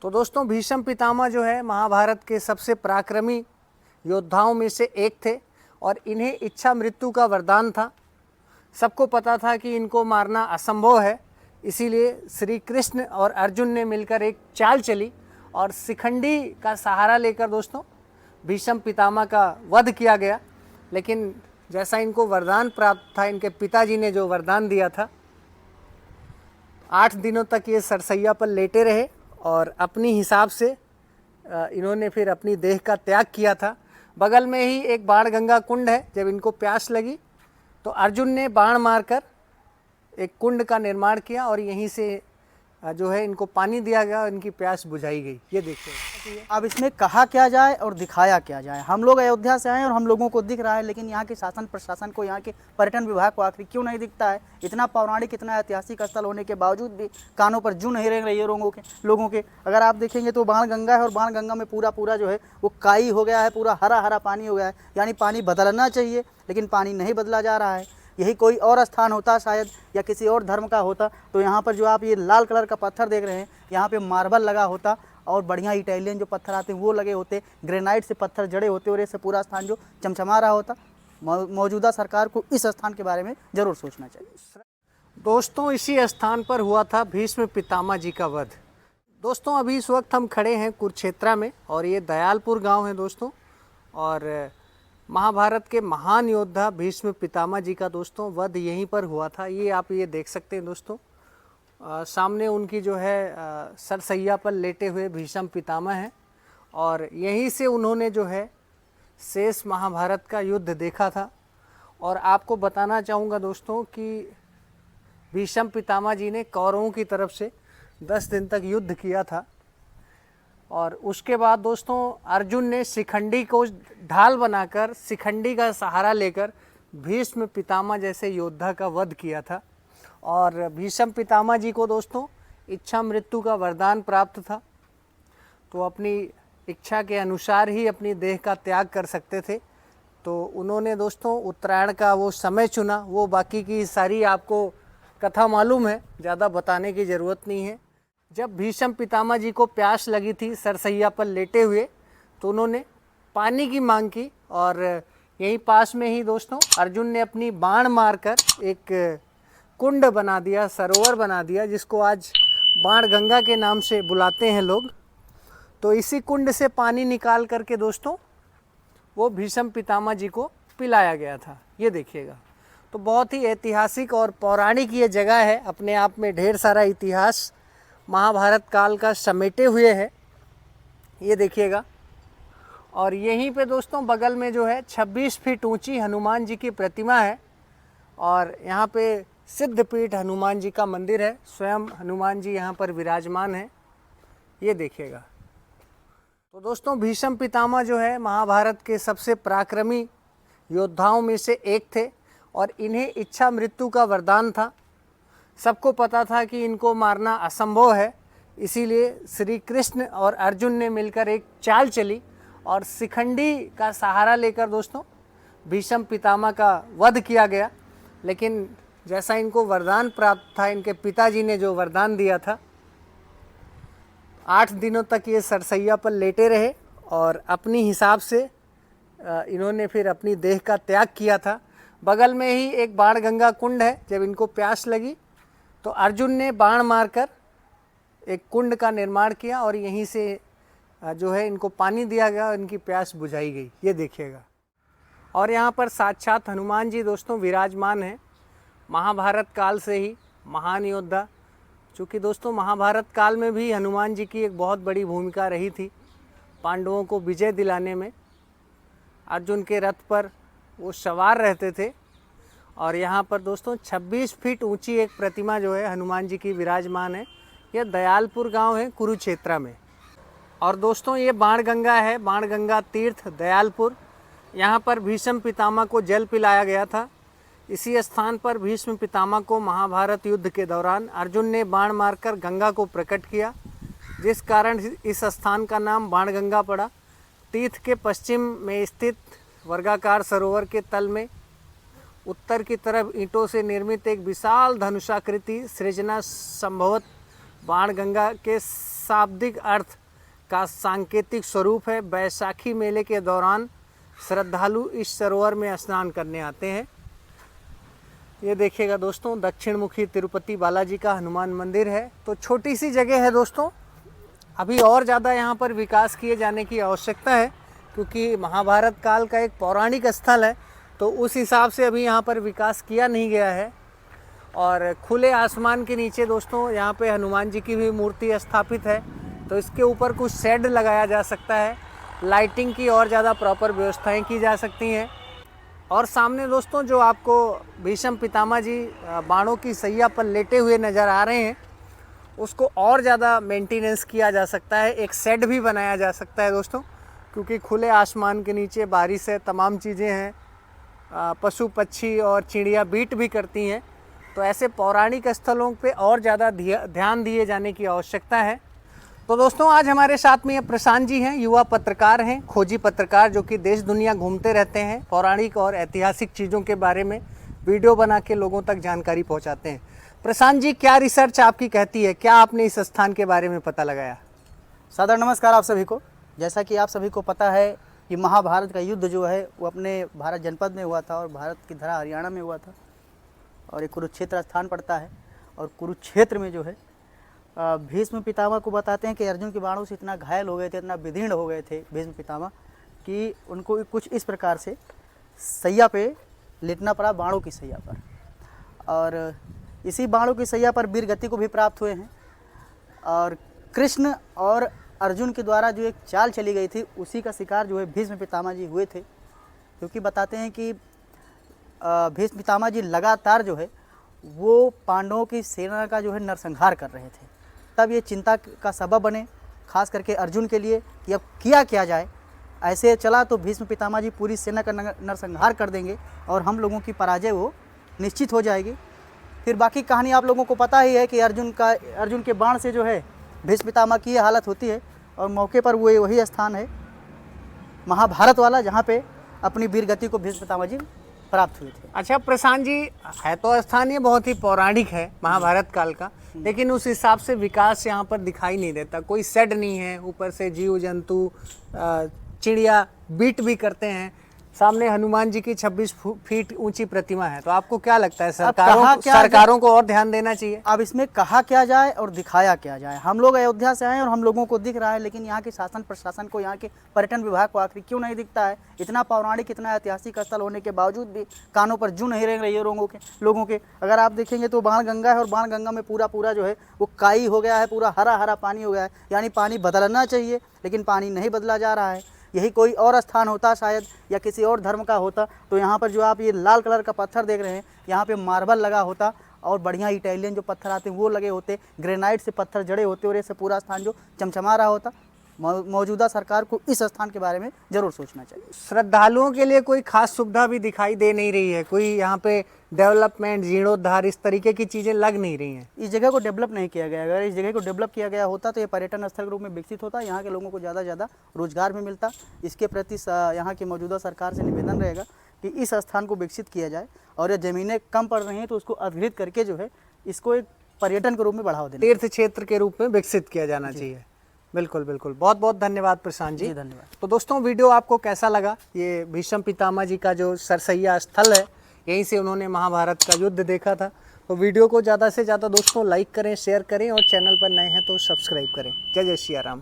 तो दोस्तों भीष्म पितामह जो है महाभारत के सबसे पराक्रमी योद्धाओं में से एक थे और इन्हें इच्छा मृत्यु का वरदान था। सबको पता था कि इनको मारना असंभव है, इसीलिए श्री कृष्ण और अर्जुन ने मिलकर एक चाल चली और शिखंडी का सहारा लेकर दोस्तों भीष्म पितामह का वध किया गया। लेकिन जैसा इनको वरदान प्राप्त था, इनके पिताजी ने जो वरदान दिया था, 8 दिनों तक ये सरसैया पर लेटे रहे और अपनी हिसाब से इन्होंने फिर अपनी देह का त्याग किया था। बगल में ही एक बाणगंगा कुंड है। जब इनको प्यास लगी तो अर्जुन ने बाण मारकर एक कुंड का निर्माण किया और यहीं से जो है इनको पानी दिया गया और इनकी प्यास बुझाई गई। ये देखिए अब इसमें कहा क्या जाए और दिखाया क्या जाए। हम लोग अयोध्या से आए हैं और हम लोगों को दिख रहा है, लेकिन यहाँ के शासन प्रशासन को, यहाँ के पर्यटन विभाग को आखिर क्यों नहीं दिखता है। इतना पौराणिक, इतना ऐतिहासिक स्थल होने के बावजूद भी कानों पर जू नहीं रह रही है लोगों के। अगर आप देखेंगे तो बाणगंगा है और बाणगंगा में पूरा जो है वो काई हो गया है, पूरा हरा हरा पानी हो गया है। यानी पानी बदलना चाहिए लेकिन पानी नहीं बदला जा रहा है। यही कोई और स्थान होता शायद, या किसी और धर्म का होता, तो यहाँ पर जो आप ये लाल कलर का पत्थर देख रहे हैं, यहाँ पे मार्बल लगा होता और बढ़िया इटालियन जो पत्थर आते हैं वो लगे होते, ग्रेनाइट से पत्थर जड़े होते और ऐसे पूरा स्थान जो चमचमा रहा होता। मौजूदा सरकार को इस स्थान के बारे में ज़रूर सोचना चाहिए। दोस्तों इसी स्थान पर हुआ था भीष्म पितामह जी का वध। दोस्तों अभी इस वक्त हम खड़े हैं कुरुक्षेत्र में और ये दयालपुर गांव है दोस्तों। और महाभारत के महान योद्धा भीष्म पितामह जी का दोस्तों वध यहीं पर हुआ था। ये आप ये देख सकते हैं दोस्तों, सामने उनकी जो है सरसैया पर लेटे हुए भीष्म पितामह हैं और यहीं से उन्होंने जो है शेष महाभारत का युद्ध देखा था। और आपको बताना चाहूँगा दोस्तों कि भीष्म पितामह जी ने कौरवों की तरफ से 10 दिन तक युद्ध किया था और उसके बाद दोस्तों अर्जुन ने शिखंडी को ढाल बनाकर, शिखंडी का सहारा लेकर भीष्म पितामह जैसे योद्धा का वध किया था। और भीष्म पितामह जी को दोस्तों इच्छा मृत्यु का वरदान प्राप्त था, तो अपनी इच्छा के अनुसार ही अपनी देह का त्याग कर सकते थे। तो उन्होंने दोस्तों उत्तरायण का वो समय चुना। वो बाकी की सारी आपको कथा मालूम है, ज़्यादा बताने की ज़रूरत नहीं है। जब भीष्म पितामह जी को प्यास लगी थी सरसैया पर लेटे हुए, तो उन्होंने पानी की मांग की और यहीं पास में ही दोस्तों अर्जुन ने अपनी बाण मारकर एक कुंड बना दिया, सरोवर बना दिया, जिसको आज बाणगंगा के नाम से बुलाते हैं लोग। तो इसी कुंड से पानी निकाल करके दोस्तों वो भीष्म पितामह जी को पिलाया गया था। ये देखिएगा, तो बहुत ही ऐतिहासिक और पौराणिक ये जगह है। अपने आप में ढेर सारा इतिहास महाभारत काल का समेटे हुए है। ये देखिएगा, और यहीं पे दोस्तों बगल में जो है 26 फीट ऊंची हनुमान जी की प्रतिमा है और यहाँ पे सिद्धपीठ हनुमान जी का मंदिर है। स्वयं हनुमान जी यहाँ पर विराजमान है। ये देखिएगा, तो दोस्तों भीष्म पितामह जो है महाभारत के सबसे पराक्रमी योद्धाओं में से एक थे और इन्हें इच्छा मृत्यु का वरदान था। सबको पता था कि इनको मारना असंभव है, इसीलिए श्री कृष्ण और अर्जुन ने मिलकर एक चाल चली और शिखंडी का सहारा लेकर दोस्तों भीष्म पितामह का वध किया गया। लेकिन जैसा इनको वरदान प्राप्त था, इनके पिताजी ने जो वरदान दिया था, 8 दिनों तक ये सरसैया पर लेटे रहे और अपनी हिसाब से इन्होंने फिर अपनी देह का त्याग किया था। बगल में ही एक बाणगंगा कुंड है। जब इनको प्यास लगी तो अर्जुन ने बाण मारकर एक कुंड का निर्माण किया और यहीं से जो है इनको पानी दिया गया और इनकी प्यास बुझाई गई। ये देखिएगा, और यहाँ पर साक्षात हनुमान जी दोस्तों विराजमान हैं। महाभारत काल से ही महान योद्धा, चूँकि दोस्तों महाभारत काल में भी हनुमान जी की एक बहुत बड़ी भूमिका रही थी पांडवों को विजय दिलाने में। अर्जुन के रथ पर वो सवार रहते थे और यहाँ पर दोस्तों 26 फीट ऊंची एक प्रतिमा जो है हनुमान जी की विराजमान है। यह दयालपुर गांव है कुरुक्षेत्र में। और दोस्तों ये बाणगंगा है, बाणगंगा तीर्थ दयालपुर। यहाँ पर भीष्म पितामह को जल पिलाया गया था। इसी स्थान पर भीष्म पितामह को महाभारत युद्ध के दौरान अर्जुन ने बाण मारकर गंगा को प्रकट किया, जिस कारण इस स्थान का नाम बाणगंगा पड़ा। तीर्थ के पश्चिम में स्थित वर्गाकार सरोवर के तल में उत्तर की तरफ ईंटों से निर्मित एक विशाल धनुषाकृति सृजना संभवत बाणगंगा के शाब्दिक अर्थ का सांकेतिक स्वरूप है। बैसाखी मेले के दौरान श्रद्धालु इस सरोवर में स्नान करने आते हैं। ये देखिएगा दोस्तों, दक्षिण मुखी तिरुपति बालाजी का हनुमान मंदिर है। तो छोटी सी जगह है दोस्तों, अभी और ज़्यादा यहाँ पर विकास किए जाने की आवश्यकता है, क्योंकि महाभारत काल का एक पौराणिक स्थल है, तो उस हिसाब से अभी यहाँ पर विकास किया नहीं गया है। और खुले आसमान के नीचे दोस्तों यहाँ पे हनुमान जी की भी मूर्ति स्थापित है, तो इसके ऊपर कुछ शेड लगाया जा सकता है, लाइटिंग की और ज़्यादा प्रॉपर व्यवस्थाएं की जा सकती हैं। और सामने दोस्तों जो आपको भीष्म पितामह जी बाणों की सैया पर लेटे हुए नज़र आ रहे हैं, उसको और ज़्यादा मेंटेनेंस किया जा सकता है। एक शेड भी बनाया जा सकता है दोस्तों, क्योंकि खुले आसमान के नीचे बारिश है, तमाम चीज़ें हैं, पशु पक्षी और चिड़िया बीट भी करती हैं, तो ऐसे पौराणिक स्थलों पे और ज़्यादा ध्यान दिए जाने की आवश्यकता है। तो दोस्तों आज हमारे साथ में ये प्रशांत जी हैं, युवा पत्रकार हैं, खोजी पत्रकार, जो कि देश दुनिया घूमते रहते हैं, पौराणिक और ऐतिहासिक चीज़ों के बारे में वीडियो बना के लोगों तक जानकारी पहुंचाते हैं। प्रशांत जी, क्या रिसर्च आपकी कहती है, क्या आपने इस स्थान के बारे में पता लगाया? सादर नमस्कार आप सभी को। जैसा कि आप सभी को पता है कि महाभारत का युद्ध जो है वो अपने भारत जनपद में हुआ था और भारत की धरा हरियाणा में हुआ था, और एक कुरुक्षेत्र स्थान पड़ता है। और कुरुक्षेत्र में जो है भीष्म पितामह को बताते हैं कि अर्जुन के बाणों से इतना घायल हो गए थे, इतना विदीर्ण हो गए थे भीष्म पितामह, कि उनको कुछ इस प्रकार से सैया पे लेटना पड़ा, बाणों की सैया पर। और इसी बाणों की सैया पर वीर गति को भी प्राप्त हुए हैं। और कृष्ण और अर्जुन के द्वारा जो एक चाल चली गई थी, उसी का शिकार जो है भीष्म पितामह जी हुए थे, क्योंकि बताते हैं कि भीष्म पितामह जी लगातार जो है वो पांडवों की सेना का जो है नरसंहार कर रहे थे। तब ये चिंता का सबब बने, खास करके अर्जुन के लिए, कि अब किया क्या जाए। ऐसे चला तो भीष्म पितामह जी पूरी सेना का नरसंहार कर देंगे और हम लोगों की पराजय वो निश्चित हो जाएगी। फिर बाकी कहानी आप लोगों को पता ही है कि अर्जुन के बाण से जो है भीष्म पितामह की ये हालत होती है, और मौके पर वो वही स्थान है महाभारत वाला, जहाँ पे अपनी वीर गति को भीष्म पितामह जी प्राप्त हुए थे। अच्छा प्रशांत जी, है तो स्थान ये बहुत ही पौराणिक है महाभारत काल का, लेकिन उस हिसाब से विकास यहाँ पर दिखाई नहीं देता। कोई शेड नहीं है, ऊपर से जीव जंतु चिड़िया बीट भी करते हैं। सामने हनुमान जी की 26 फीट ऊंची प्रतिमा है, तो आपको क्या लगता है सरकारों को और ध्यान देना चाहिए? अब इसमें कहा क्या जाए और दिखाया क्या जाए। हम लोग अयोध्या से आए और हम लोगों को दिख रहा है, लेकिन यहाँ के शासन प्रशासन को, यहाँ के पर्यटन विभाग को आखिर क्यों नहीं दिखता है? इतना पौराणिक, इतना ऐतिहासिक स्थल होने के बावजूद भी कानों पर जू नहीं रह रही है लोगों के। अगर आप देखेंगे तो बाणगंगा है, और बाणगंगा में पूरा जो है वो काई हो गया है, पूरा हरा हरा पानी हो गया है। यानी पानी बदलना चाहिए, लेकिन पानी नहीं बदला जा रहा है। यही कोई और स्थान होता शायद, या किसी और धर्म का होता, तो यहाँ पर जो आप ये लाल कलर का पत्थर देख रहे हैं, यहाँ पे मार्बल लगा होता, और बढ़िया इटालियन जो पत्थर आते हैं वो लगे होते, ग्रेनाइट से पत्थर जड़े होते, और ऐसे पूरा स्थान जो चमचमा रहा होता। मौजूदा सरकार को इस स्थान के बारे में जरूर सोचना चाहिए। श्रद्धालुओं के लिए कोई खास सुविधा भी दिखाई दे नहीं रही है, कोई यहाँ पे डेवलपमेंट, जीर्णोद्धार, इस तरीके की चीज़ें लग नहीं रही हैं। इस जगह को डेवलप नहीं किया गया। अगर इस जगह को डेवलप किया गया होता तो ये पर्यटन स्थल के रूप में विकसित होता, यहाँ के लोगों को ज़्यादा रोजगार भी मिलता। इसके प्रति यहाँ की मौजूदा सरकार से निवेदन रहेगा कि इस स्थान को विकसित किया जाए, और ये ज़मीनें कम पड़ रही हैं तो उसको अधिग्रहित करके जो है इसको एक पर्यटन के रूप में बढ़ावा देना, तीर्थ क्षेत्र के रूप में विकसित किया जाना चाहिए। बिल्कुल बिल्कुल, बहुत बहुत धन्यवाद प्रशांत जी। धन्यवाद। तो दोस्तों वीडियो आपको कैसा लगा? ये भीष्म पितामह जी का जो सरसैया स्थल है, यहीं से उन्होंने महाभारत का युद्ध देखा था। तो वीडियो को ज़्यादा से ज़्यादा दोस्तों लाइक करें, शेयर करें, और चैनल पर नए हैं तो सब्सक्राइब करें। जय जय सिया राम।